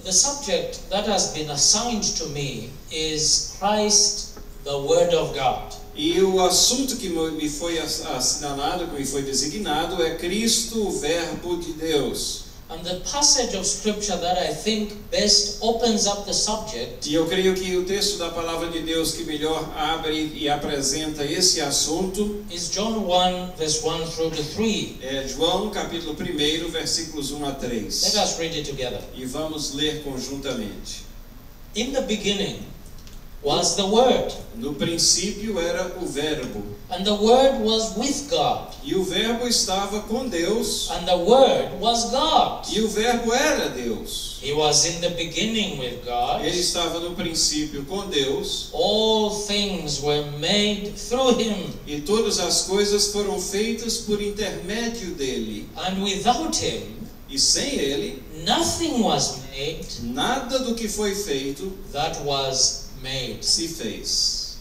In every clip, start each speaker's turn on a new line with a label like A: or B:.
A: the subject that has been assigned to me is Christ, the Word of God.
B: E o assunto que me foi assinalado, que me foi designado, é Cristo, o Verbo de Deus.
A: And the passage of scripture that I think best opens up the subject
B: E eu creio que o texto da palavra de Deus que melhor abre e apresenta esse assunto
A: is John 1, verse 1 through to 3.
B: é João, capítulo 1, versículos 1 a
A: Let
B: 3.
A: us read it together.
B: E vamos ler conjuntamente.
A: In the beginning was the Word,
B: No princípio era o Verbo,
A: and the Word was with God,
B: e o Verbo estava com Deus,
A: and the Word was God.
B: e o Verbo era Deus.
A: He was in the beginning with God.
B: Ele estava no princípio com Deus,
A: All things were made through Him,
B: e todas as coisas foram feitas por intermédio dele.
A: and without Him
B: E sem ele,
A: nothing was made
B: nada do que foi feito
A: that was made.
B: se fez.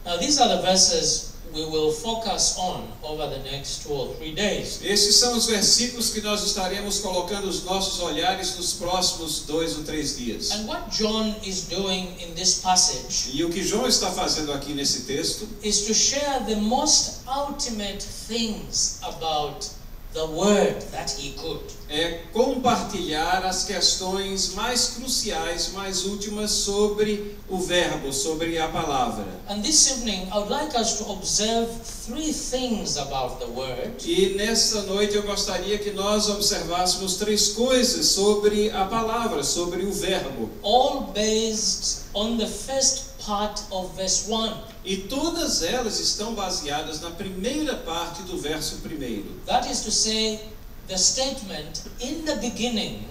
A: Now these are the verses we will focus on over the next 2 or 3 days.
B: Esses são os versículos que nós estaremos colocando os nossos olhares nos próximos 2 ou 3 dias.
A: And what John is doing in this passage
B: E o que João está fazendo aqui nesse texto
A: is to share the most ultimate things about the Word that he could.
B: é compartilhar as questões mais cruciais, mais últimas sobre o Verbo, sobre a palavra.
A: And this evening I would like us to observe 3 things about the Word
B: E nessa noite eu gostaria que nós observássemos 3 coisas sobre a palavra, sobre o Verbo.
A: all based on the first part of verse 1.
B: E todas elas estão baseadas na primeira parte do verso 1.
A: That is to say, the statement, in the beginning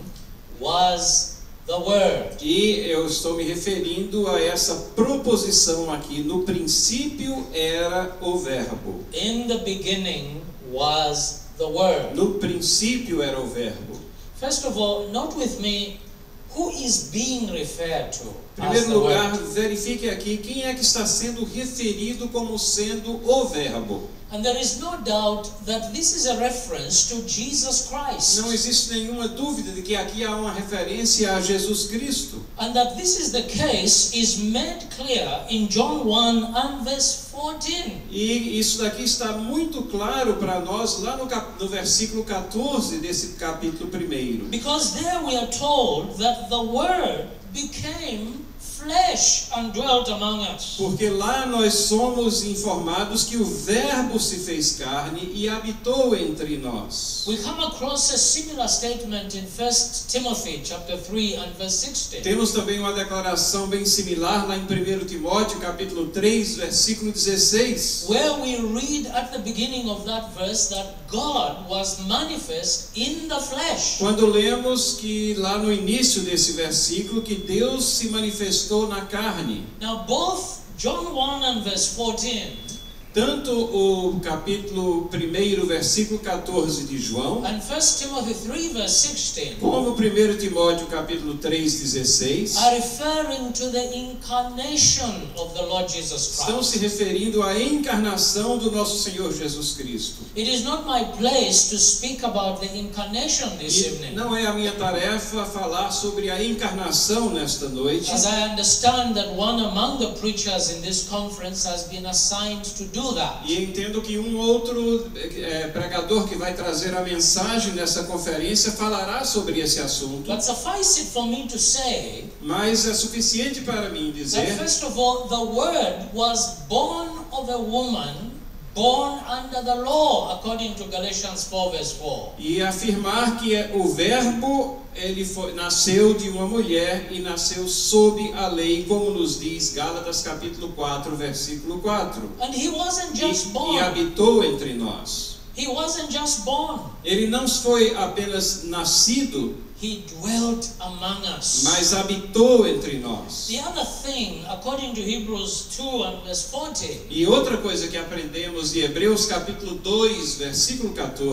A: was the Word.
B: E eu estou me referindo a essa proposição aqui. No princípio era o Verbo.
A: In the beginning was the Word.
B: No princípio era o Verbo.
A: First of all, note with me who is being referred to
B: Em
A: as
B: primeiro
A: the
B: lugar,
A: Word.
B: verifique aqui quem é que está sendo referido como sendo o Verbo.
A: And there is no doubt that this is a reference to Jesus Christ.
B: Não existe nenhuma dúvida de que aqui há uma referência a Jesus Cristo.
A: And that this is the case is made clear in John 1 and verse 14.
B: E isso daqui está muito claro para nós lá no versículo 14 desse capítulo 1.
A: Because there we are told that the Word became flesh and dwelt among us.
B: Porque lá nós somos informados que o Verbo se fez carne e habitou entre nós.
A: We come across a similar statement in 1 Timothy chapter 3 and verse 16.
B: Temos também uma declaração bem similar lá em 1 Timóteo capítulo 3, versículo 16.
A: Where we read at the beginning of that verse that God was manifest in the flesh.
B: Quando lemos que lá no início desse versículo que Deus se manifestou na carne.
A: Now both John 1 and verse 14
B: Tanto o capítulo 1, versículo 14 de João,
A: and 1 Timothy 3 verse 16
B: como 1 Timóteo capítulo 3, 16,
A: are referring to the incarnation of the Lord Jesus
B: estão
A: Christ.
B: se referindo à encarnação do nosso Senhor Jesus Cristo.
A: It is not my place to speak about the incarnation this
B: E
A: evening.
B: não é a minha tarefa falar sobre a encarnação nesta noite.
A: As I understand that one among the preachers in this conference has been assigned to do that.
B: E entendo que um outro pregador que vai trazer a mensagem nessa conferência falará sobre esse assunto.
A: But suffice it for me to say
B: Mas é suficiente para mim
A: that
B: dizer
A: first of all, the Word was born of a woman born under the law, according to Galatians 4 verse 4.
B: e afirmar que o Verbo nasceu de uma mulher e nasceu sob a lei, como nos diz Gálatas capítulo 4, versículo 4.
A: And he wasn't just
B: E
A: born.
B: habitou entre nós.
A: He wasn't just born.
B: Ele não foi apenas nascido,
A: He dwelt among us.
B: mas habitou entre nós.
A: The other thing, according to Hebrews 2 and verse 40,
B: E outra coisa que aprendemos de Hebreus capítulo 2, versículo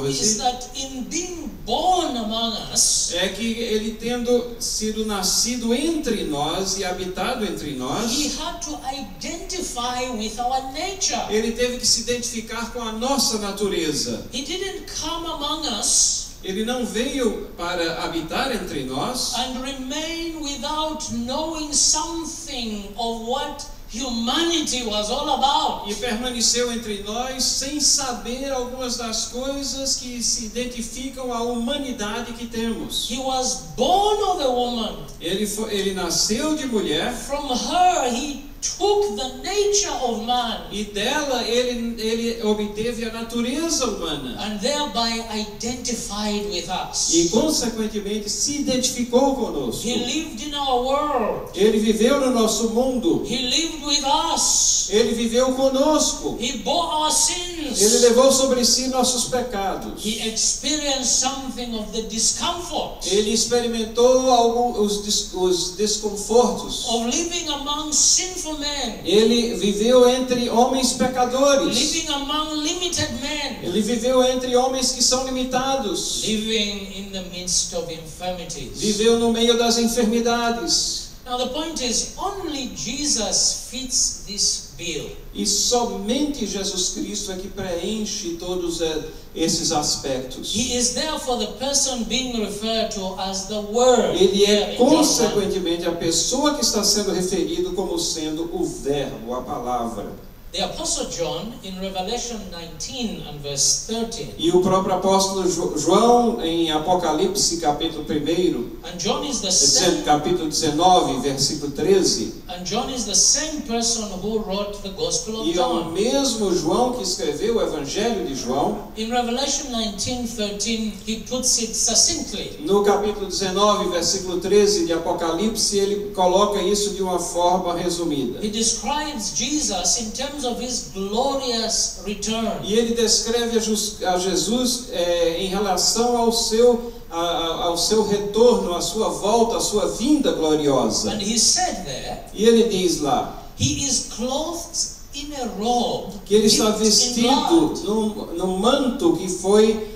A: is
B: 14,
A: that in being born among us,
B: é que ele tendo sido nascido entre nós e habitado entre nós,
A: he had to identify with our nature.
B: ele teve que se identificar com a nossa natureza.
A: He didn't come among us
B: Ele não veio para habitar entre nós
A: and remain without knowing something of what humanity was all about.
B: e permaneceu entre nós sem saber algumas das coisas que se identificam à humanidade que temos.
A: He was born of a woman.
B: Ele nasceu de mulher
A: From her he took the nature of man
B: e dela ele obteve a natureza humana
A: and thereby identified with us.
B: e consequentemente se identificou conosco.
A: He lived in our world.
B: Ele viveu no nosso mundo.
A: He lived with us.
B: Ele viveu conosco.
A: He bore our
B: Ele
A: sins.
B: levou sobre si nossos pecados.
A: He experienced something of the discomfort
B: Ele experimentou os desconfortos.
A: of living among sinful men,
B: Ele viveu entre homens pecadores.
A: living among limited men,
B: Ele viveu entre homens que são limitados.
A: living in the midst of infirmities.
B: Viveu no meio das enfermidades.
A: Now the point is, only Jesus fits this bill.
B: E somente Jesus Cristo é que preenche todos esses aspectos.
A: He is therefore the person being referred to as the Word.
B: Ele
A: here
B: é
A: in John 1.
B: consequentemente a pessoa que está sendo referido como sendo o verbo, a palavra.
A: The Apostle John in Revelation 19 and verse 13.
B: E o próprio apóstolo João em Apocalipse capítulo 1,
A: And John is the same.
B: capítulo 19, versículo 13.
A: And John is the same person who wrote the Gospel of
B: E é o
A: John.
B: mesmo João que escreveu o Evangelho de João.
A: In Revelation 19:13, he puts it succinctly.
B: No capítulo 19, versículo 13 de Apocalipse, ele coloca isso de uma forma resumida.
A: He describes Jesus in terms of his glorious return.
B: E ele descreve a Jesus em relação ao seu retorno, à sua volta, à sua vinda gloriosa.
A: And he said there,
B: E ele diz lá
A: he is clothed in a robe
B: que ele está
A: dipped in
B: vestido
A: blood.
B: num manto que foi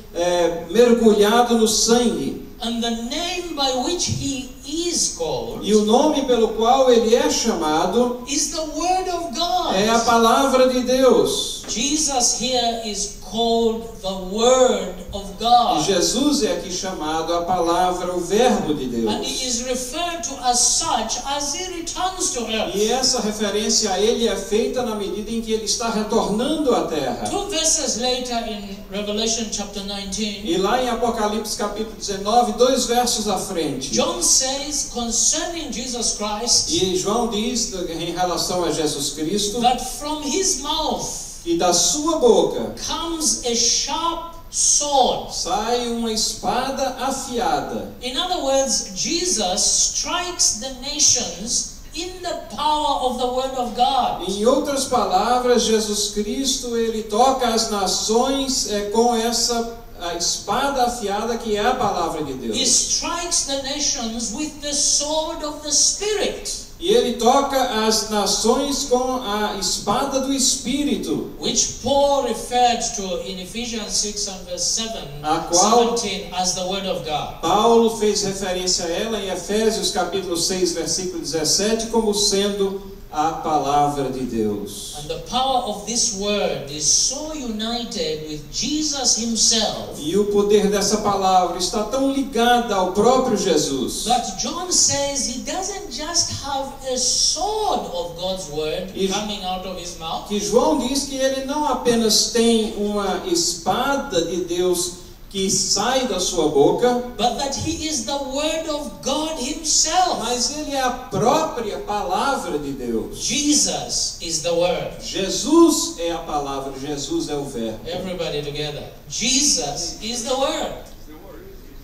B: mergulhado no sangue.
A: And the name by which he is called
B: E o nome pelo qual ele é chamado
A: is the Word of God.
B: é a palavra de Deus.
A: Jesus here is called the Word of God.
B: E Jesus é aqui chamado a palavra, o verbo de Deus.
A: And he is referred to as such as he returns to earth.
B: E essa referência a ele é feita na medida em que ele está retornando à terra.
A: 2 verses later in Revelation chapter 19,
B: E lá em Apocalipse capítulo 19, 2 versos à frente,
A: John says concerning Jesus Christ
B: e João diz em relação a Jesus Cristo
A: that from his mouth
B: que da sua boca
A: comes a sharp sword.
B: sai uma espada afiada.
A: In other words, Jesus strikes the nations in the power of the Word of God.
B: Em outras palavras, Jesus Cristo ele toca as nações com a espada afiada que é a palavra de
A: He
B: Deus.
A: strikes the nations with the sword of the Spirit,
B: E ele toca as nações com a espada do Espírito,
A: which Paul referred to in Ephesians 6 and verse 7,
B: A qual-
A: 17 as the Word of God.
B: Paulo fez referência a ela em Efésios capítulo 6, versículo 17, como sendo a palavra de Deus.
A: And the power of this word is so united with Jesus himself
B: E o poder dessa palavra está tão ligado ao próprio Jesus,
A: that John says he doesn't just have a sword of God's word
B: E-
A: coming out of his mouth,
B: que João diz que ele não apenas tem uma espada de Deus que sai da sua boca,
A: but that he is the word of God himself.
B: mas ele é a própria palavra de Deus.
A: Jesus is the word.
B: Jesus é a palavra, Jesus é o verbo.
A: Everybody together. Jesus is the word.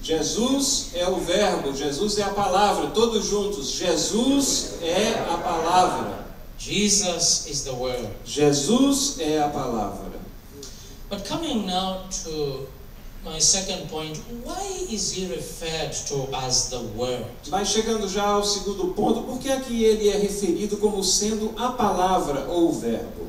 B: Jesus é o verbo, Jesus é a palavra, todos juntos. Jesus é a palavra.
A: Jesus is the word.
B: Jesus é a palavra.
A: But coming now to my second point, why is he referred to as the word?
B: Mas chegando já ao segundo ponto, por que aqui ele é referido como sendo a palavra ou o verbo?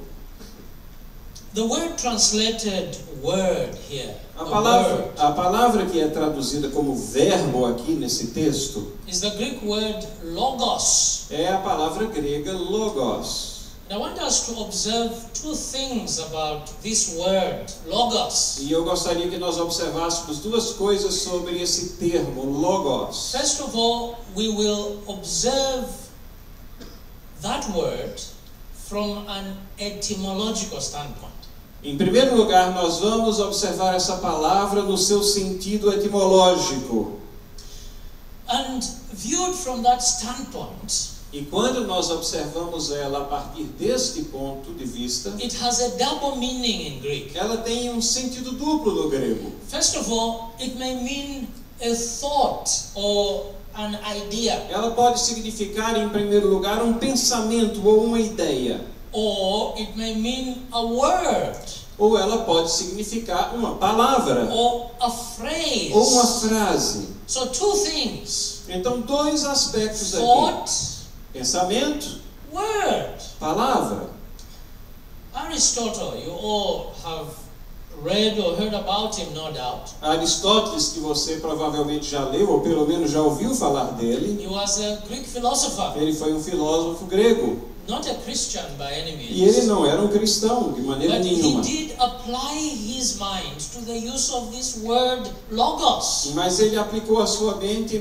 A: The word translated word here,
B: A
A: the
B: palavra,
A: word,
B: a palavra que é traduzida como verbo aqui nesse texto
A: is the Greek word logos.
B: é a palavra grega logos.
A: And I want us to observe two things about this word, logos.
B: E eu gostaria que nós observássemos duas coisas sobre esse termo, logos.
A: First of all, we will observe that word from an etymological standpoint.
B: Em primeiro lugar, nós vamos observar essa palavra no seu sentido etimológico.
A: And viewed from that standpoint,
B: E quando nós observamos ela a partir deste ponto de vista,
A: it has a double meaning in Greek.
B: ela tem um sentido duplo no grego.
A: First of all, it may mean a thought or an idea,
B: Ela pode significar, em primeiro lugar, um pensamento ou uma ideia.
A: or it may mean a word,
B: Ou ela pode significar uma palavra
A: or a phrase.
B: ou uma frase.
A: So two things,
B: Então, dois aspectos aqui:
A: thought,
B: pensamento,
A: word.
B: palavra.
A: Aristotle, you all have read or heard about him, no doubt.
B: Aristóteles, que você provavelmente já leu, ou pelo menos já ouviu falar dele,
A: He was a Greek philosopher,
B: ele foi um filósofo grego.
A: not a Christian by any
B: E ele
A: means.
B: não era um cristão, de maneira
A: But he
B: nenhuma.
A: did apply his mind to the use of this word logos.
B: Mas ele aplicou a sua mente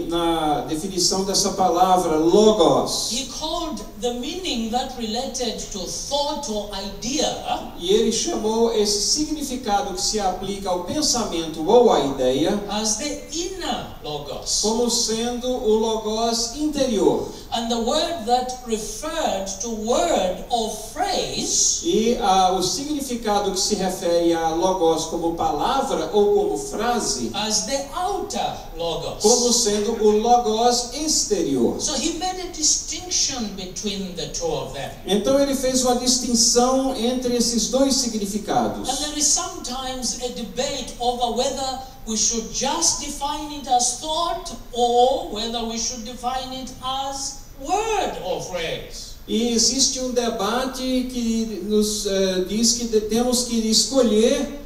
B: na definição dessa palavra, logos.
A: He called the meaning that related to thought or idea
B: E ele chamou esse significado que se aplica ao pensamento ou à ideia
A: as the inner logos.
B: como sendo o logos interior.
A: And the word that referred to word or phrase
B: E o significado que se refere a logos como palavra ou como frase,
A: as the outer logos.
B: como sendo o logos exterior.
A: So he made a distinction between the two of them.
B: Então ele fez uma distinção entre esses dois significados.
A: And there is sometimes a debate over whether we should just define it as thought or whether we should define it as word or phrase.
B: E existe um debate que nos diz que temos que escolher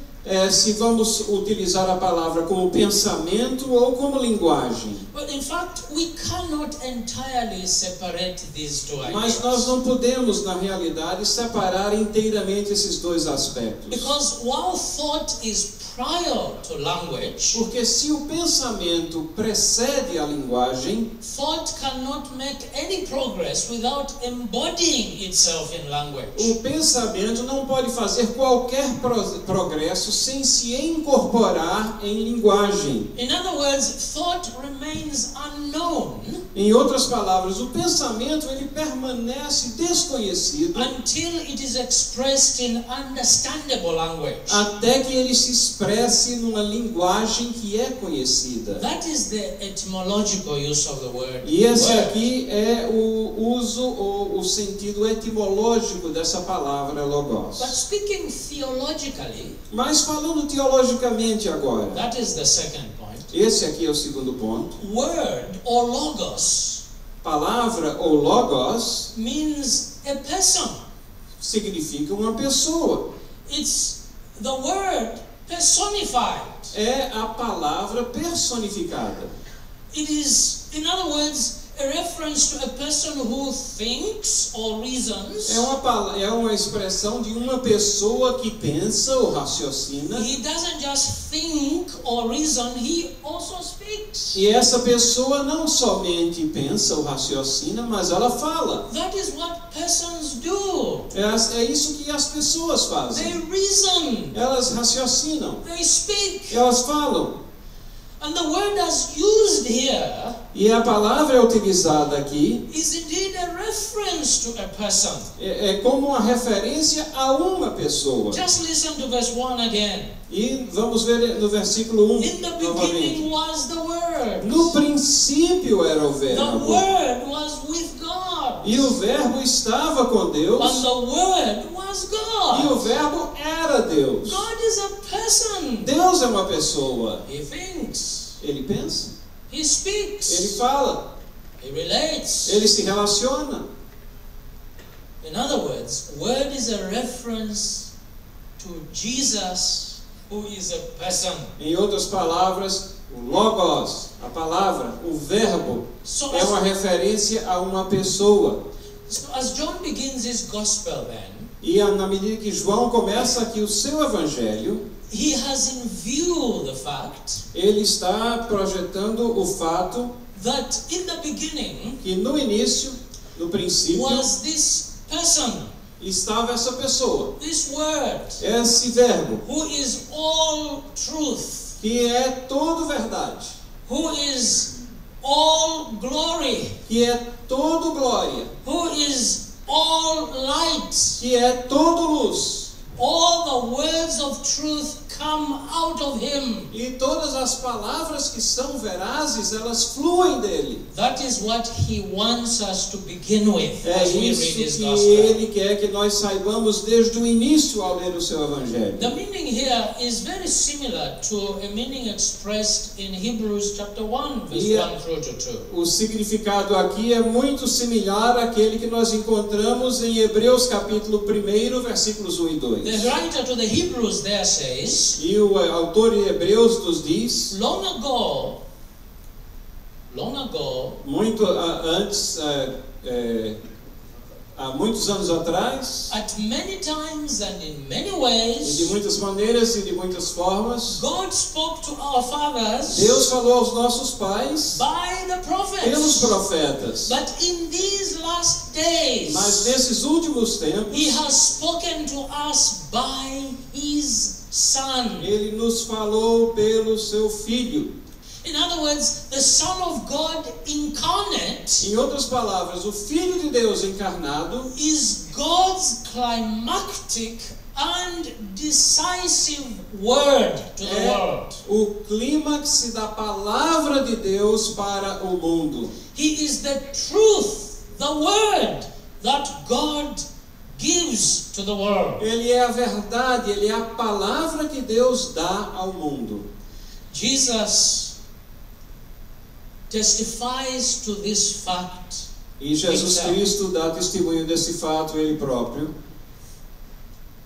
B: se vamos utilizar a palavra como pensamento ou como linguagem.
A: But in fact, we cannot entirely separate these two
B: Mas
A: ideas.
B: nós não podemos, na realidade, separar inteiramente esses dois aspectos.
A: Because while thought is prior to language,
B: Porque se o pensamento precede a linguagem,
A: thought cannot make any progress without embodying itself in language.
B: o pensamento não pode fazer qualquer progresso sem se incorporar em linguagem.
A: In other words, thought remains unknown
B: Em outras palavras, o pensamento ele permanece desconhecido
A: until it is expressed in understandable language.
B: até que ele se expresse numa linguagem que é conhecida.
A: That is the etymological use of the word.
B: E esse
A: word.
B: aqui é o uso ou o sentido etimológico dessa palavra logos.
A: But speaking theologically,
B: Mas falando teologicamente agora,
A: that is the second point.
B: esse aqui é o segundo ponto.
A: Word or logos
B: Palavra ou logos
A: means a person.
B: significa uma pessoa.
A: It's the word personified.
B: É a palavra personificada.
A: It is, in other words, a reference to a person who thinks or reasons.
B: É uma expressão de uma pessoa que pensa ou raciocina.
A: He doesn't just think or reason, he also speaks.
B: E essa pessoa não somente pensa ou raciocina, mas ela fala.
A: That is what persons do.
B: É isso que as pessoas
A: They
B: fazem.
A: reason,
B: Elas raciocinam.
A: they speak.
B: Elas falam.
A: And the word as used here
B: E a palavra utilizada aqui
A: is indeed a reference to a person.
B: é como uma referência a uma pessoa.
A: Just listen to verse 1 again.
B: E vamos ver no versículo 1
A: In the
B: novamente.
A: beginning was the Word.
B: No princípio era o
A: The
B: verbo.
A: Word was with God.
B: E o verbo estava com Deus.
A: And the Word was
B: E o
A: God.
B: verbo era Deus.
A: God is a person.
B: Deus é uma pessoa.
A: He thinks.
B: Ele pensa,
A: He
B: ele
A: speaks.
B: fala,
A: He relates.
B: ele se relaciona.
A: In other words, Word is a reference to Jesus, who is a person.
B: Em outras palavras, o logos, a palavra, o verbo,
A: So
B: é uma referência a uma pessoa.
A: So as John begins his gospel then,
B: E na medida que João começa aqui o seu evangelho,
A: he has in view the fact
B: ele está projetando o fato
A: that in the beginning
B: que no início, no princípio,
A: was this person,
B: estava essa pessoa,
A: this word,
B: esse verbo,
A: who is all truth,
B: que é todo verdade,
A: who is all glory,
B: que é todo glória,
A: who is all light.
B: que é todo luz.
A: All the words of truth come out of him.
B: E todas as palavras que são verazes, elas fluem dele.
A: That is what he wants us to begin with
B: É
A: as we
B: isso
A: read his
B: que
A: gospel.
B: ele quer que nós saibamos desde o início ao ler o seu evangelho.
A: The meaning here is very similar to a meaning expressed in Hebrews chapter 1, verse
B: Yeah.
A: 1 through to 2.
B: O significado aqui é muito similar àquele que nós encontramos em Hebreus capítulo 1, versículos 1 e 2.
A: The writer to the Hebrews there says,
B: E o autor de Hebreus nos diz,
A: long ago,
B: muito antes, há muitos anos atrás,
A: at many times and in many
B: e de
A: ways,
B: muitas maneiras e de muitas formas,
A: God spoke to our fathers
B: Deus falou aos nossos pais
A: by the
B: pelos
A: prophets.
B: profetas.
A: But in these last days,
B: Mas nesses últimos tempos,
A: He has spoken to us by His Son.
B: Ele nos falou pelo seu Filho.
A: In other words, the Son of God incarnate
B: Em outras palavras, o Filho de Deus encarnado
A: is God's climactic and decisive word to the world.
B: o clímax da palavra de Deus para o mundo.
A: He is the truth, the word that God gives to the world.
B: Ele é a verdade, ele é a palavra que Deus dá ao mundo.
A: Jesus testifies to this fact.
B: E Jesus
A: Himself.
B: Cristo dá testemunho desse fato ele próprio.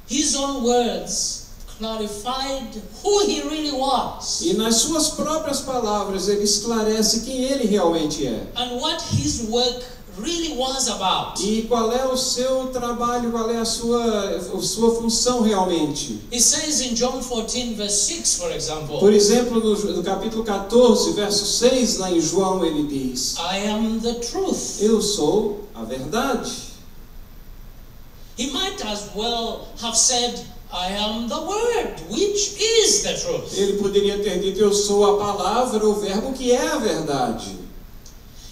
A: His own words clarified who he really was
B: E nas suas próprias palavras ele esclarece quem ele realmente é.
A: and what his work really was about.
B: E qual é o seu trabalho, qual é a sua função realmente.
A: He says in John 14 verse 6, for example,
B: Por exemplo, no capítulo 14, verso 6, lá em João, ele diz:
A: I am the truth.
B: Eu sou a verdade.
A: He might as well have said, I am the word, which is the truth.
B: Ele poderia ter dito: Eu sou a palavra, o verbo que é a verdade.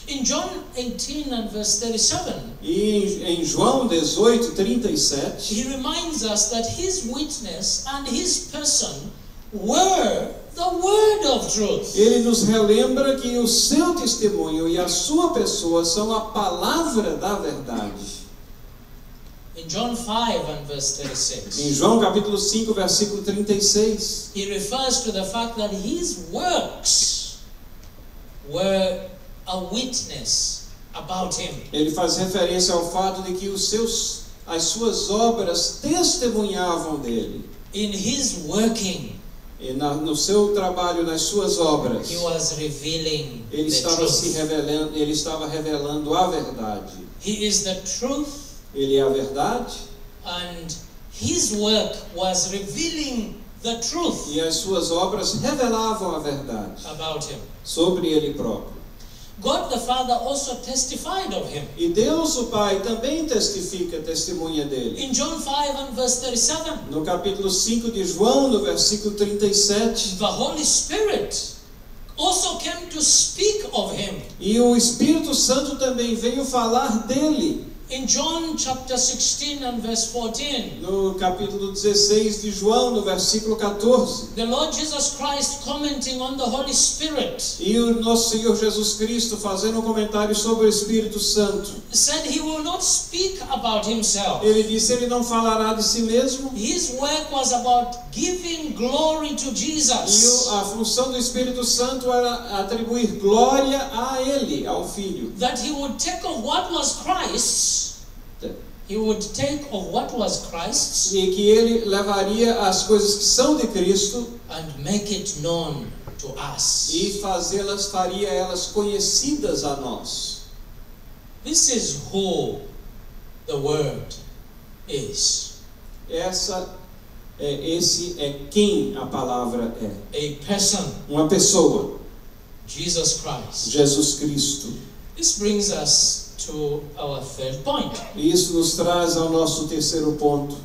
A: In John 18 and verse 37,
B: E em João 18, 37,
A: he reminds us that his witness and his person were the word of truth.
B: ele nos relembra que o seu testemunho e a sua pessoa são a palavra da verdade.
A: In John 5 and verse
B: Em
A: 36,
B: João capítulo 5, versículo 36,
A: he refers to the fact that his works were a witness about him.
B: ele faz referência ao fato de que as suas obras testemunhavam dele.
A: In his working,
B: E no seu trabalho, nas suas obras,
A: he was revealing
B: ele
A: the
B: estava se
A: truth.
B: revelando, ele estava revelando a verdade.
A: He is the truth,
B: Ele é a verdade
A: and his work was revealing the truth
B: e as suas obras revelavam a verdade
A: about him.
B: sobre ele próprio.
A: God the Father also testified of him.
B: E Deus o Pai também testemunha dele.
A: In John 5 and verse 37,
B: No capítulo 5 de João, no versículo 37,
A: the Holy Spirit also came to speak of him.
B: e o Espírito Santo também veio falar dele.
A: In John chapter 16 and verse 14,
B: No capítulo 16 de João, no versículo 14,
A: the Lord Jesus Christ commenting on the Holy Spirit
B: e o nosso Senhor Jesus Cristo fazendo um comentário sobre o Espírito Santo.
A: said he will not speak about himself.
B: Ele disse: ele não falará de si mesmo.
A: His work was about giving glory to
B: E
A: Jesus.
B: a função do Espírito Santo era atribuir glória a ele, ao Filho.
A: That he would take of what was Christ's, he would take of what was Christ's
B: E que ele levaria as coisas que são de Cristo
A: and make it known to us.
B: e faria elas conhecidas a nós.
A: This is who the Word is.
B: Esse é quem a palavra é.
A: A person,
B: Uma pessoa,
A: Jesus Christ.
B: Jesus Cristo.
A: This brings us to our third point.
B: E isso nos traz ao nosso terceiro ponto.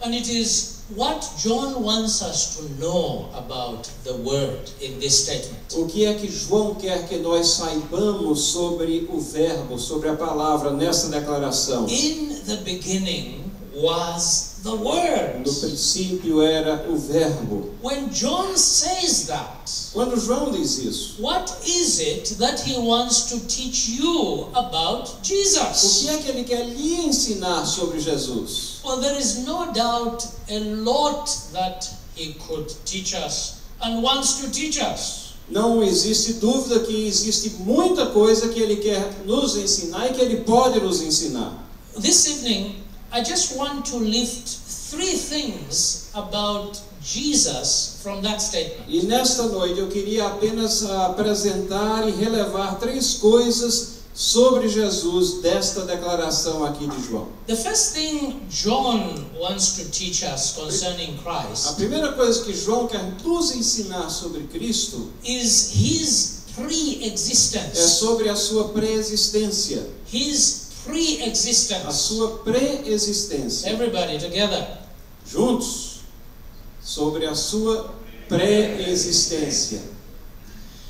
A: And it is what John wants us to know about the Word in this statement.
B: O que é que João quer que nós saibamos sobre o verbo, sobre a palavra nessa declaração?
A: In the beginning was the Word.
B: No princípio era o verbo.
A: When John says that,
B: Quando João diz isso,
A: what is it that he wants to teach you about
B: o
A: Jesus?
B: que é que ele quer lhe ensinar sobre Jesus?
A: Well, there is no doubt a lot that he could teach us and wants to teach us.
B: Não existe dúvida que existe muita coisa que ele quer nos ensinar e que ele pode nos ensinar.
A: This evening, I just want to lift 3 things about Jesus from that statement.
B: E nesta noite eu queria apenas apresentar e relevar 3 coisas sobre Jesus desta declaração aqui de João.
A: The first thing John wants to teach us concerning
B: A
A: Christ
B: primeira coisa que João quer nos ensinar sobre Cristo
A: is his
B: é
A: pre-existence.
B: sobre a sua pré-existência.
A: His
B: A
A: pre-existence.
B: sua pré-existência.
A: Everybody together.
B: Juntos. Sobre a sua pré-existência.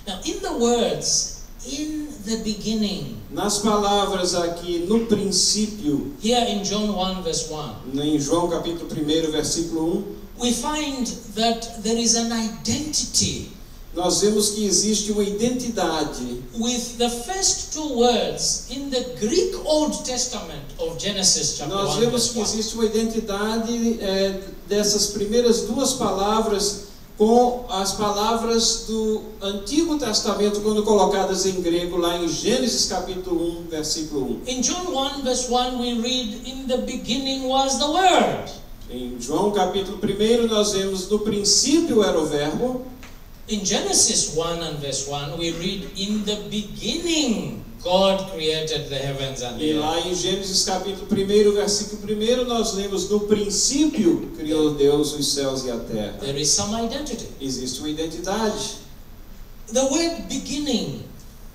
A: Now, in the words, in the beginning,
B: Nas palavras aqui, no princípio,
A: here in John 1 verse 1,
B: em João capítulo 1, versículo 1,
A: we find that there is an identity
B: nós vemos que existe uma identidade
A: with the first 2 words in the Greek Old Testament of Genesis chapter
B: Nós
A: 1
B: vemos
A: verse
B: que
A: 1.
B: existe uma identidade dessas primeiras 2 palavras com as palavras do Antigo Testamento quando colocadas em grego lá em Gênesis capítulo 1, versículo 1.
A: In John 1 verse 1 we read, in the beginning was the Word.
B: Em João capítulo 1 nós vemos no princípio era o verbo.
A: In Genesis 1 and verse 1 we read, in the beginning God created the heavens and
B: E
A: the
B: lá
A: earth.
B: em Gênesis capítulo 1, versículo 1, nós lemos no princípio criou Deus os céus e a terra.
A: There is some identity.
B: Existe uma identidade.
A: The word beginning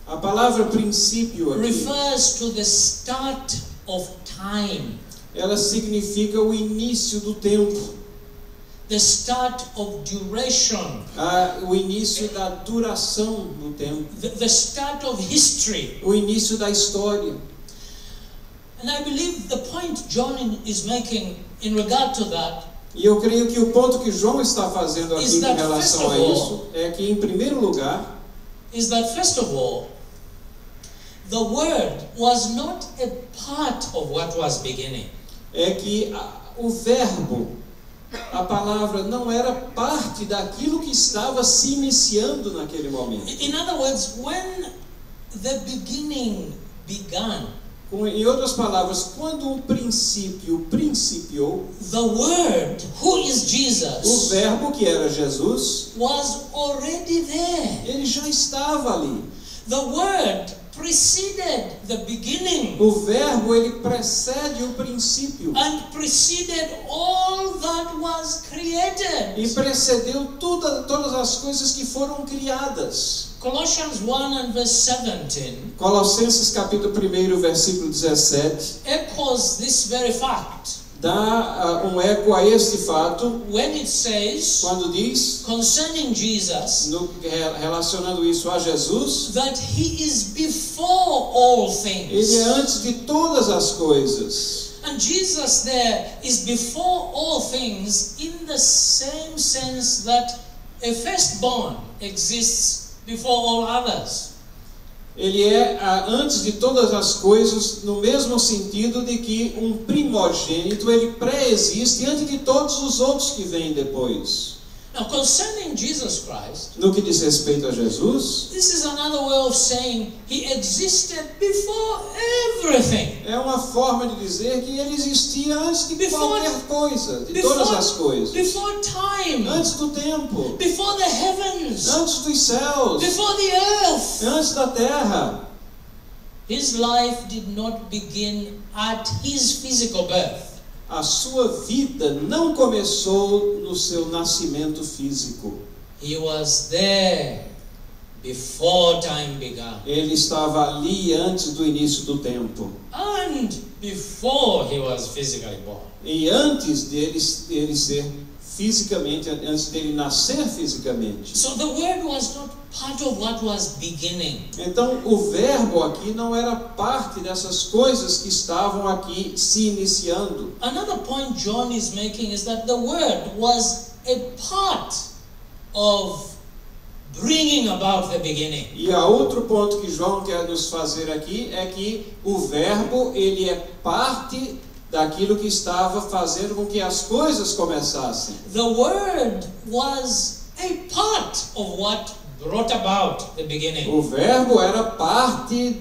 B: A palavra princípio aqui,
A: refers to the start of time,
B: ela significa o início do tempo,
A: the start of duration,
B: o início da duração do tempo,
A: the start of history.
B: o início da história.
A: And I believe the point John is making in regard to that
B: E eu creio que o ponto que João está fazendo aqui
A: Is
B: com
A: that,
B: relação a
A: first of
B: isso é que, em primeiro lugar,
A: is that, first of all, the Word was not a part of what was beginning.
B: é que o verbo, a palavra, não era parte daquilo que estava se iniciando naquele momento.
A: In other words, when the beginning began,
B: Em outras palavras, quando o princípio principiou,
A: the Word, who is
B: o
A: Jesus,
B: verbo que era Jesus,
A: was already there.
B: ele já estava ali.
A: The Word preceded the beginning
B: O verbo, ele precede o princípio
A: and preceded all that was created.
B: e precedeu todas as coisas que foram criadas.
A: Colossians 1 and verse 17
B: Colossenses capítulo 1, versículo 17
A: echoes this very fact
B: dá um eco a este fato
A: when it says
B: quando diz,
A: concerning Jesus
B: relacionando isso a Jesus,
A: that he is before all things.
B: ele é antes de todas as coisas.
A: And Jesus there is before all things in the same sense that a firstborn exists before all others.
B: Ele é antes de todas as coisas, no mesmo sentido de que um primogênito, ele pré-existe antes de todos os outros que vêm depois.
A: Now, concerning Jesus Christ,
B: No que diz respeito a Jesus,
A: this is another way of saying he existed before everything.
B: é uma forma de dizer que ele existia antes de qualquer coisa, de todas as coisas.
A: Before time,
B: Antes do tempo,
A: before the heavens,
B: antes dos céus,
A: before the earth.
B: antes da terra.
A: His life did not begin at his physical birth.
B: A sua vida não começou no seu nascimento físico.
A: He was there before time began.
B: Ele estava ali antes do início do tempo.
A: And before he was physically born.
B: E antes dele ser fisicamente, antes dele nascer fisicamente.
A: So the word was not part of what was beginning.
B: Então o verbo aqui não era parte dessas coisas que estavam aqui se iniciando.
A: Another point John is making is that the word was a part of bringing about the beginning.
B: E a outro ponto que João quer nos fazer aqui é que o verbo, ele é parte daquilo que estava fazendo com que as coisas começassem.
A: The word was a part of what brought about the beginning.
B: O verbo era parte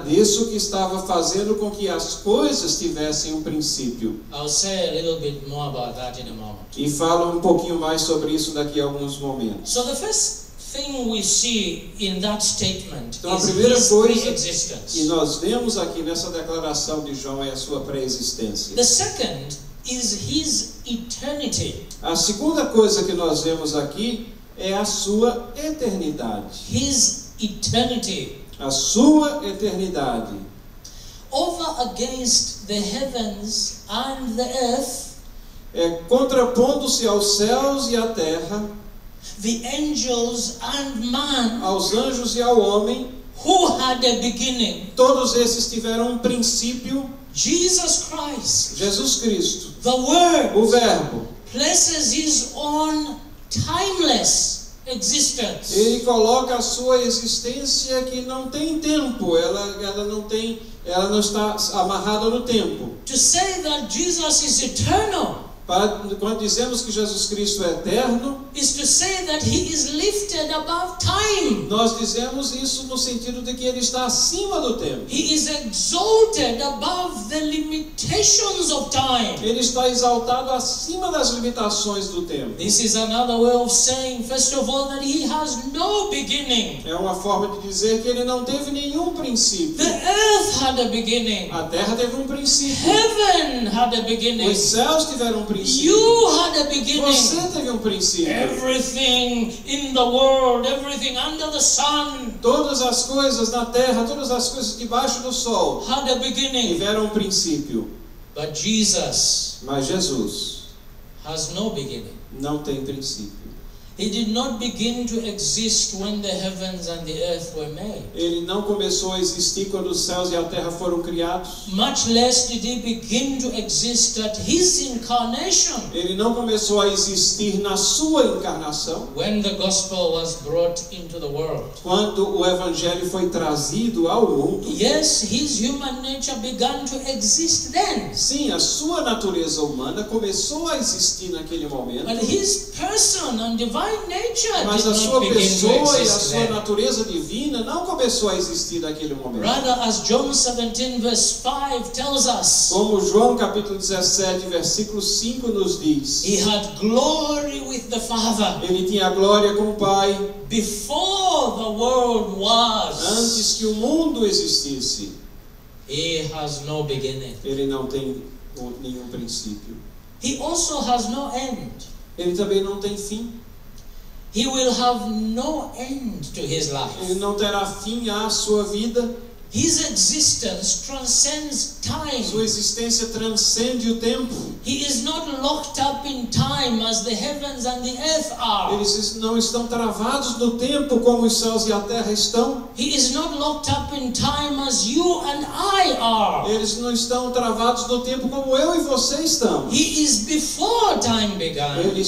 B: disso que estava fazendo com que as coisas tivessem um princípio.
A: I'll say a little bit more about that in a moment.
B: E falo um pouquinho mais sobre isso daqui a alguns momentos.
A: So the first thing we see in that statement
B: Então, a
A: is
B: primeira
A: his
B: coisa
A: pre-existence.
B: que nós vemos aqui nessa declaração de João é a sua pré-existência.
A: The second is his eternity.
B: A segunda coisa que nós vemos aqui é a sua eternidade.
A: His eternity.
B: A sua eternidade.
A: Over against the heavens and the earth,
B: Contrapondo-se aos céus e à terra,
A: the angels and man,
B: aos anjos e ao homem,
A: who had a beginning.
B: todos esses tiveram um princípio.
A: Jesus Christ,
B: Jesus Cristo,
A: the Word,
B: o Verbo,
A: places his own timeless existence.
B: ele coloca a sua existência que não tem tempo, ela não está amarrada no tempo.
A: To say that Jesus is eternal
B: Quando dizemos que Jesus Cristo é eterno,
A: is to say that he is lifted above time.
B: nós dizemos isso no sentido de que ele está acima do tempo.
A: He is exalted above the limitations of time.
B: Ele está exaltado acima das limitações do tempo.
A: This is another way of saying, first of all, that he has no beginning.
B: É uma forma de dizer que ele não teve nenhum princípio.
A: The earth had a beginning.
B: A terra teve um princípio.
A: Heaven had a beginning.
B: Os céus tiveram um princípio.
A: You had a beginning.
B: Você teve um princípio.
A: Everything in the world, everything under the sun,
B: Todas as coisas na terra, todas as coisas debaixo do sol
A: had a beginning.
B: tiveram um princípio.
A: But Jesus
B: Mas Jesus
A: has no beginning.
B: não tem princípio.
A: He did not begin to exist when the heavens and the earth were made.
B: Ele não começou a existir quando os céus e a terra foram criados.
A: Much less did he begin to exist at his incarnation,
B: Ele não começou a existir na sua encarnação,
A: when the gospel was brought into the world.
B: quando o evangelho foi trazido ao mundo.
A: Yes, his human nature began to exist then.
B: Sim, a sua natureza humana começou a existir naquele momento.
A: But his person and divine nature
B: Mas
A: did
B: a sua
A: not begin to
B: pessoa e a
A: exist
B: sua
A: then.
B: natureza divina não começou a existir naquele momento.
A: Rather, as John 17 verse 5 tells us,
B: Como João capítulo 17, versículo 5 nos diz,
A: he had glory with the Father
B: ele tinha glória com o Pai
A: before the world was.
B: antes que o mundo existisse.
A: He has no beginning.
B: Ele não tem nenhum princípio.
A: He also has no end.
B: Ele também não tem fim.
A: He will have no end to his life.
B: Ele não terá fim à sua vida.
A: His existence transcends
B: Sua
A: time.
B: existência transcende o tempo.
A: He is not locked up in time as the heavens and the earth are.
B: Eles não estão travados no tempo como os céus e a terra estão.
A: He is not locked up in time as you and I are.
B: Eles não estão travados no tempo como eu e você estamos.
A: He is before time began.
B: Ele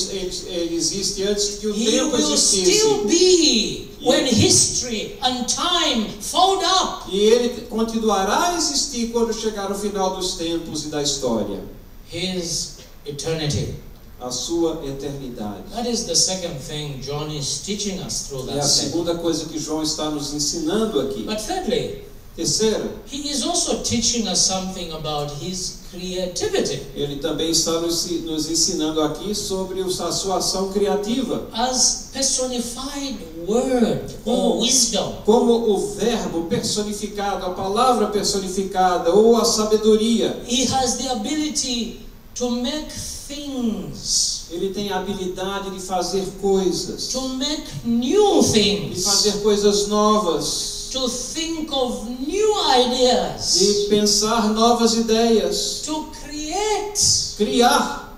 B: existe antes que o
A: He
B: tempo
A: will
B: existisse.
A: still be when history and time fold up.
B: E ele continuará a existir quando chegar o final dos tempos e da história.
A: His eternity.
B: A sua eternidade.
A: That is the second thing John is teaching us through
B: É
A: that
B: a
A: statement.
B: segunda coisa que João está nos ensinando aqui.
A: But thirdly,
B: Terceira,
A: he is also teaching us something about his creativity.
B: ele também está nos ensinando aqui sobre a sua ação criativa.
A: As personified word or wisdom.
B: Como o verbo personificado, a palavra personificada ou a sabedoria.
A: He has the ability to make things,
B: Ele tem a habilidade de fazer coisas,
A: to make new
B: de
A: things,
B: fazer coisas novas,
A: to think of new ideas,
B: de pensar novas ideias,
A: to create.
B: criar.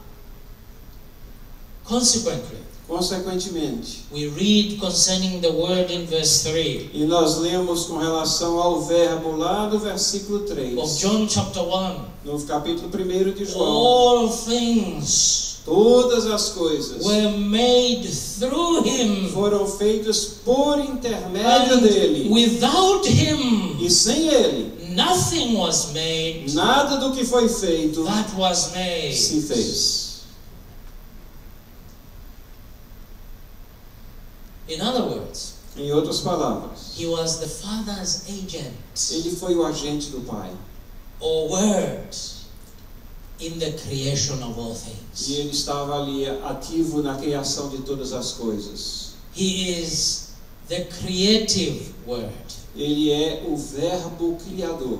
A: Consequently,
B: Consequentemente,
A: we read concerning the word in verse 3
B: e nós lemos com relação ao verbo lá no versículo 3,
A: of John chapter 1.
B: no capítulo 1 de João.
A: All things
B: Todas as coisas
A: were made through him,
B: foram feitas por intermédio
A: and
B: dele.
A: without him
B: E sem ele,
A: nothing was made
B: nada do que foi feito
A: that was made.
B: se fez.
A: In other words,
B: Em outras palavras,
A: he was the Father's agent
B: ele foi o agente do Pai.
A: or word in the creation of all
B: E
A: things.
B: ele estava ali ativo na criação de todas as coisas.
A: He is the creative word.
B: Ele é o verbo criador.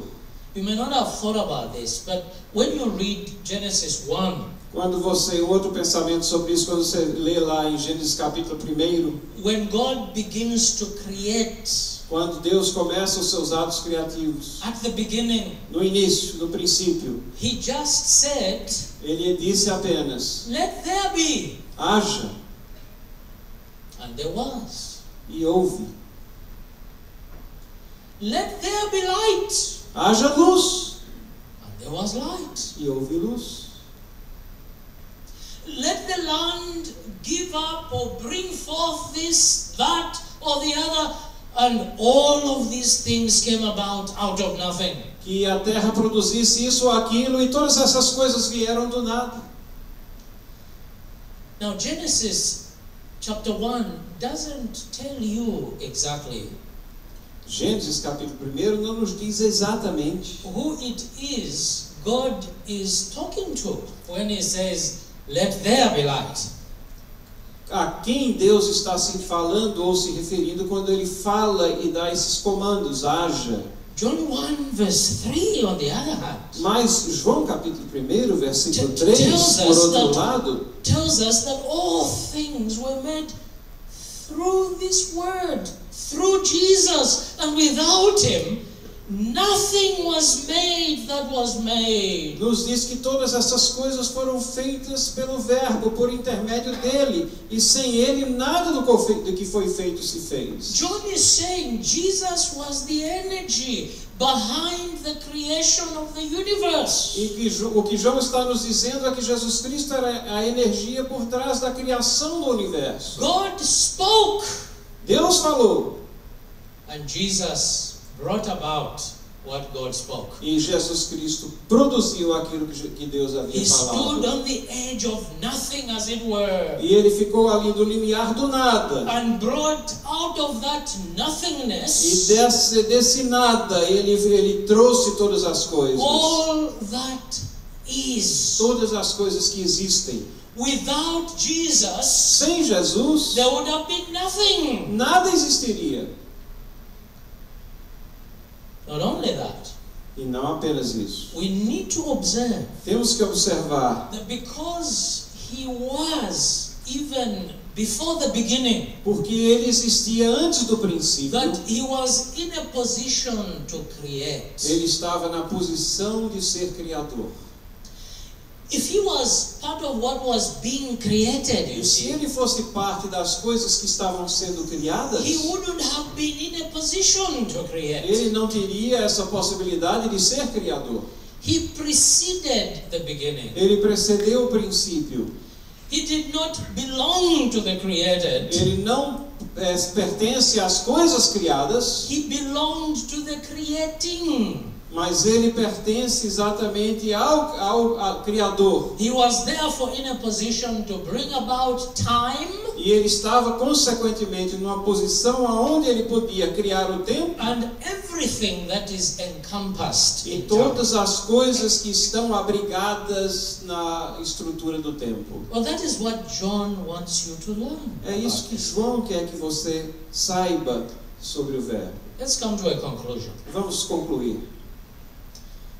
A: You may not have thought about this, but when you read Genesis 1,
B: Quando você, outro pensamento sobre isso, quando você lê lá em Gênesis capítulo 1,
A: when God begins to create,
B: quando Deus começa os seus atos criativos,
A: at the beginning,
B: no início, no princípio,
A: he just said,
B: ele disse apenas,
A: let there be,
B: haja,
A: and there was.
B: e houve.
A: Let there be light,
B: Haja luz,
A: and there was light.
B: e houve luz.
A: Let the land give up or bring forth this, that, or the other, and all of these things came about out of nothing.
B: Que a terra produzisse isso ou aquilo, e todas essas coisas vieram do nada.
A: Now Genesis chapter 1 doesn't tell you exactly
B: Gênesis capítulo 1 não nos diz exatamente
A: who it is God is talking to when he says, let there be light.
B: a quem Deus está se falando ou se referindo quando ele fala e dá esses comandos, haja.
A: John 1 verse 3 on the other hand
B: Mas João capítulo 1, versículo
A: Tells
B: 3,
A: us
B: por outro
A: that-
B: lado,
A: tells us that all things were made through this word, through Jesus, and without him nothing was made that was made.
B: nos diz que todas essas coisas foram feitas pelo verbo, por intermédio dele, e sem ele nada do que foi feito se fez.
A: John is saying Jesus was the energy behind the creation of the universe.
B: E que o que João está nos dizendo é que Jesus Cristo era a energia por trás da criação do universo.
A: God spoke,
B: Deus falou,
A: and Jesus brought about what God spoke.
B: e Jesus Cristo produziu aquilo que Deus havia
A: He stood
B: falado.
A: on the edge of nothing, as it were,
B: E ele ficou ali no limiar do nada.
A: and brought out of that
B: E
A: nothingness
B: desse nada ele trouxe todas as coisas.
A: all that is.
B: Todas as coisas que existem.
A: Without Jesus,
B: Sem Jesus,
A: there would have been nothing.
B: nada existiria.
A: Not only that,
B: E não apenas isso.
A: we need to observe
B: Temos que observar,
A: that because he was even before the beginning,
B: porque ele existia antes do princípio.
A: that he was in a position to create.
B: Ele estava na posição de ser criador.
A: If he was part of what was being created, you
B: E se
A: see,
B: ele fosse parte das coisas que estavam sendo criadas,
A: he wouldn't have been in a position to create.
B: ele não teria essa possibilidade de ser criador.
A: He preceded the beginning.
B: Ele precedeu o princípio.
A: He did not belong to the created.
B: Ele não pertence às coisas criadas,
A: He belonged to the creating.
B: mas ele pertence exatamente ao Criador.
A: He was therefore in a position to bring about time
B: E ele estava, consequentemente, numa posição onde ele podia criar o tempo
A: and every everything that is encompassed
B: E
A: in
B: todas as coisas que estão abrigadas na estrutura do templo.
A: Well, that is what John wants you to learn.
B: É isso
A: about
B: que
A: this.
B: João quer que você saiba sobre o verbo.
A: Let's come to a conclusion.
B: Vamos concluir.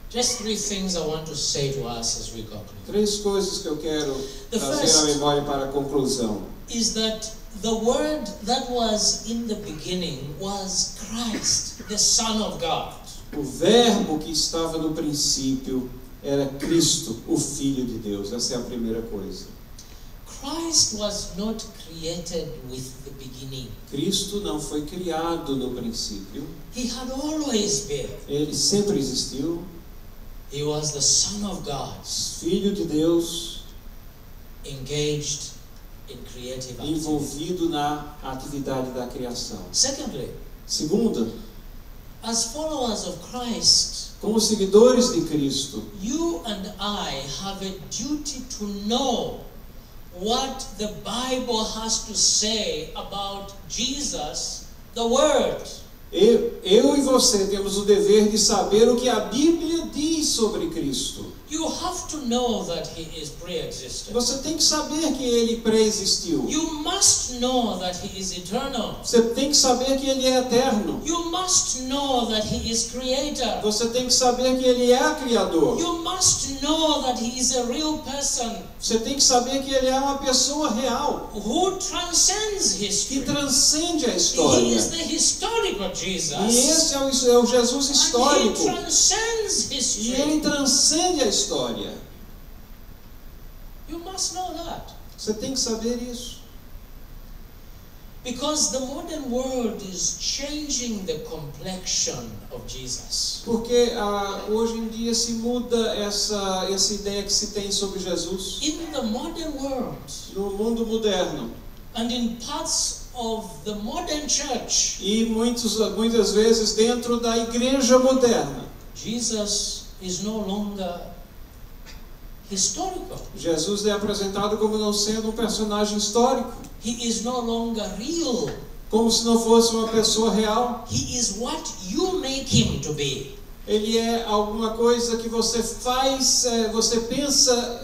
A: Just 3 things I want to say to us as we conclude.
B: 3 coisas que eu quero
A: The
B: trazer
A: first-
B: à memória para a conclusão.
A: Is that the Word that was in the beginning was Christ, the Son of God.
B: O verbo que estava no princípio era Cristo, o Filho de Deus. Essa é a primeira coisa.
A: Christ was not created with the beginning.
B: Cristo não foi criado no princípio.
A: He had always been.
B: Ele sempre existiu.
A: He was the Son of God,
B: Filho de Deus,
A: engaged in creative activity.
B: envolvido na atividade da criação.
A: Secondly,
B: Segunda,
A: as followers of Christ,
B: como seguidores de Cristo,
A: you and I have a duty to know what the Bible has to say about Jesus, the Word.
B: eu e você temos o dever de saber o que a Bíblia diz sobre Cristo.
A: You have to know that He is pre-existent.
B: Você tem que saber que Ele pré-existiu.
A: You must know that He is eternal.
B: Você tem que saber que Ele é eterno.
A: You must know that He is creator.
B: Você tem que saber que Ele é Criador.
A: You must know that He is a real person
B: Você tem que saber que Ele é uma pessoa real,
A: who transcends
B: que
A: history.
B: transcende a
A: He
B: história.
A: is the historical Jesus.
B: E esse é o Jesus
A: And He
B: histórico.
A: transcends
B: E
A: history.
B: Ele transcende a história.
A: You must know that.
B: Você tem que saber isso.
A: Because the modern world is changing the complexion of Jesus.
B: Porque hoje em dia se muda essa ideia que se tem sobre Jesus.
A: In the modern world,
B: No mundo moderno.
A: and in parts of the modern church,
B: E muitas vezes dentro da igreja moderna.
A: Jesus is no longer historical.
B: Jesus é apresentado como não sendo um personagem histórico.
A: He is no longer real.
B: Como se não fosse uma pessoa real.
A: He is what you make him to be.
B: Ele é alguma coisa que você faz, você pensa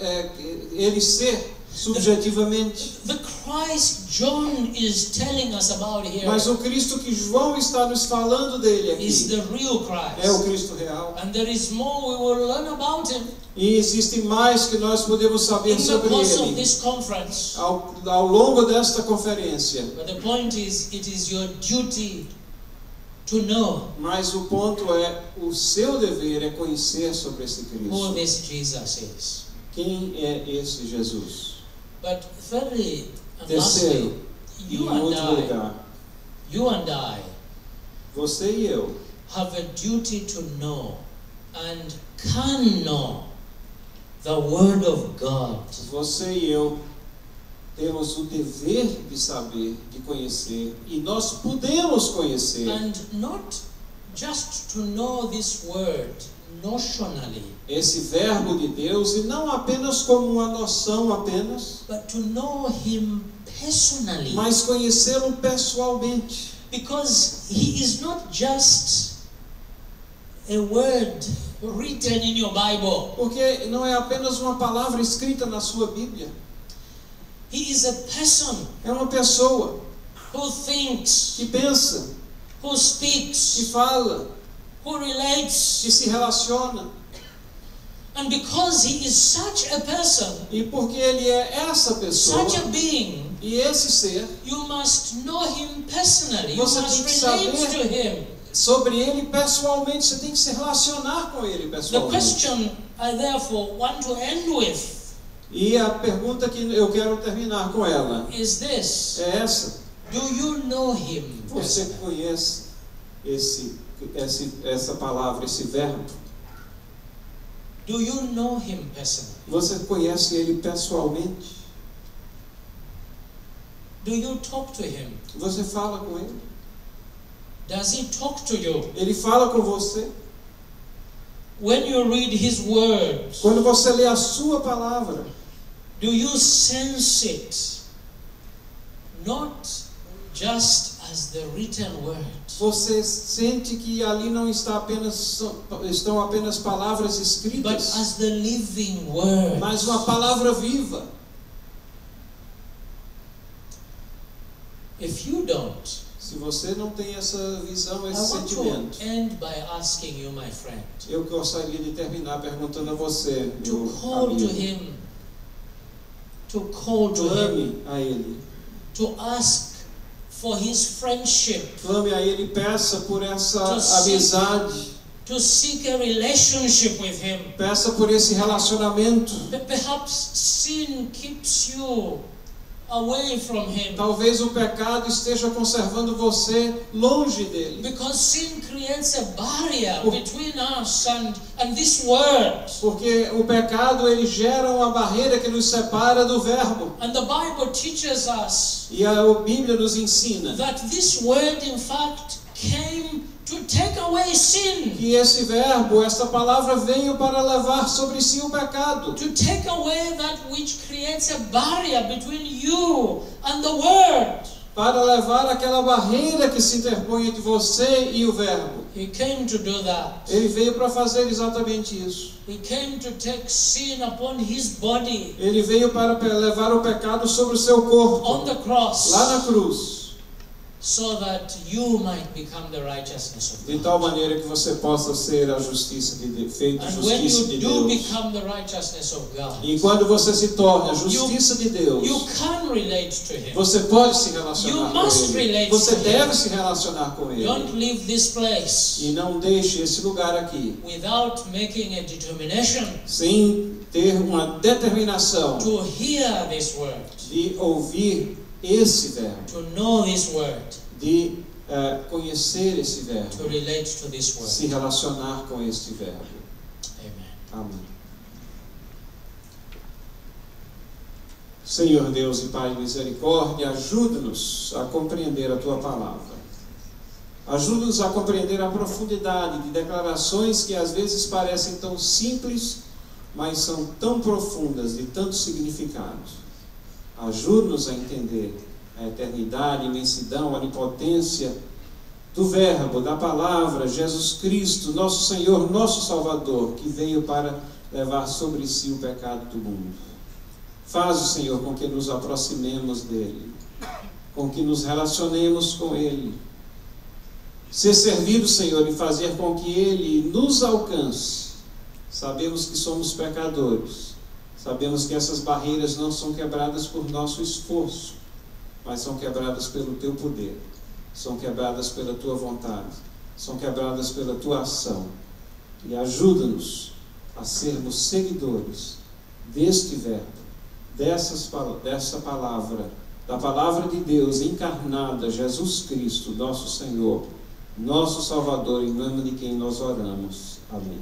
B: ele ser subjetivamente.
A: The Christ John is telling us about here
B: Mas o Cristo que João está nos falando dele
A: is
B: aqui
A: the real
B: é o
A: Christ.
B: Cristo real.
A: And there is more we will learn about him
B: E existe mais que nós podemos saber
A: in the
B: sobre
A: course of
B: ele
A: this conference.
B: ao longo desta conferência.
A: But the point is, it is your duty to know
B: Mas o ponto é, o seu dever é conhecer sobre esse
A: who
B: Cristo.
A: this Jesus is.
B: Quem é esse Jesus?
A: But thirdly and
B: Terceiro,
A: lastly,
B: e em último lugar,
A: you and I
B: você e eu
A: have a duty to know and can know the Word of God.
B: Você e eu temos o dever de saber, de conhecer, e nós podemos conhecer
A: And not just to know this Word notionally,
B: esse verbo de Deus, e não apenas como uma noção apenas,
A: but to know Him personally.
B: mas conhecê-lo pessoalmente.
A: Because He is not just a word written in your Bible.
B: Porque não é apenas uma palavra escrita na sua Bíblia.
A: He is a person
B: É uma pessoa
A: who thinks,
B: que pensa,
A: who
B: que
A: speaks,
B: fala,
A: who relates.
B: que se relaciona.
A: And because He is such a person,
B: E porque ele é essa pessoa,
A: such a being,
B: e esse ser,
A: you must know Him personally. You
B: Você
A: must
B: tem que
A: relate
B: saber
A: to Him.
B: sobre ele pessoalmente, você tem que se relacionar com ele
A: The
B: pessoalmente.
A: question I therefore want to end with
B: E a pergunta que eu quero terminar com ela
A: is this:
B: é essa.
A: do you know Him
B: Você
A: personally?
B: conhece essa palavra, esse verbo?
A: Do you know Him personally?
B: Você conhece ele pessoalmente?
A: Do you talk to Him?
B: Você fala com ele?
A: Does He talk to you?
B: Ele fala com você?
A: When you read His words,
B: Quando você lê a sua palavra,
A: do you sense it? Not just as the written word,
B: você sente que ali não estão apenas palavras
A: but
B: escritas,
A: as the living word.
B: mas uma palavra viva.
A: If you don't,
B: Se você não tem essa visão,
A: I
B: esse
A: want
B: sentimento,
A: to end by asking you, my friend,
B: eu gostaria de terminar perguntando a você,
A: to
B: meu
A: call to
B: amigo,
A: him, to call to him,
B: clame a Ele.
A: to ask for his friendship,
B: Clame a Ele e peça por essa
A: To seek-
B: amizade.
A: to seek a relationship with him.
B: Peça por esse relacionamento.
A: Perhaps sin keeps you away from him,
B: Talvez o pecado esteja conservando você longe dele.
A: because sin creates a barrier between us and this word.
B: Porque o pecado, ele gera uma barreira que nos separa do verbo.
A: And the Bible teaches us
B: E a Bíblia nos ensina
A: that this word, in fact, came to take away sin,
B: que esse verbo, esta palavra veio para levar sobre si o pecado.
A: to take away that which creates a barrier between you and the word.
B: Para levar aquela barreira que se interpõe entre você e o verbo.
A: He came to do that.
B: Ele veio para fazer exatamente isso.
A: He came to take sin upon his body
B: Ele veio para levar o pecado sobre o seu corpo,
A: on the cross,
B: lá na cruz,
A: so that you might become the righteousness of
B: de
A: God.
B: tal maneira que você possa ser a justiça de Deus, feito
A: And when
B: justiça
A: you
B: de
A: do
B: Deus.
A: become the righteousness of God,
B: E quando você se torna a justiça de
A: you
B: Deus,
A: can relate to him.
B: você pode se
A: You
B: relacionar
A: must
B: com Ele.
A: relate
B: Você
A: to Him.
B: deve se relacionar com
A: Don't
B: Ele.
A: leave this place
B: E não deixe esse lugar aqui
A: without making a determination
B: sem ter uma determinação
A: to hear this word,
B: de ouvir esse verbo,
A: to know this word,
B: de conhecer esse
A: to
B: verbo,
A: relate to this word.
B: se relacionar com este verbo.
A: Amen.
B: Amém. Senhor Deus e Pai de misericórdia, ajuda-nos a compreender a Tua palavra. Ajuda-nos a compreender a profundidade de declarações que às vezes parecem tão simples, mas são tão profundas, de tanto significado. Ajuda-nos a entender a eternidade, a imensidão, a onipotência do Verbo, da palavra, Jesus Cristo, nosso Senhor, nosso Salvador, que veio para levar sobre si o pecado do mundo. Faz, Senhor, com que nos aproximemos dele, com que nos relacionemos com ele. Ser servido, Senhor, e fazer com que ele nos alcance. Sabemos que somos pecadores, sabemos que essas barreiras não são quebradas por nosso esforço, mas são quebradas pelo Teu poder, são quebradas pela Tua vontade, são quebradas pela Tua ação. E ajuda-nos a sermos seguidores deste verbo, dessa palavra, da palavra de Deus encarnada, Jesus Cristo, nosso Senhor, nosso Salvador, em nome de quem nós oramos. Amém.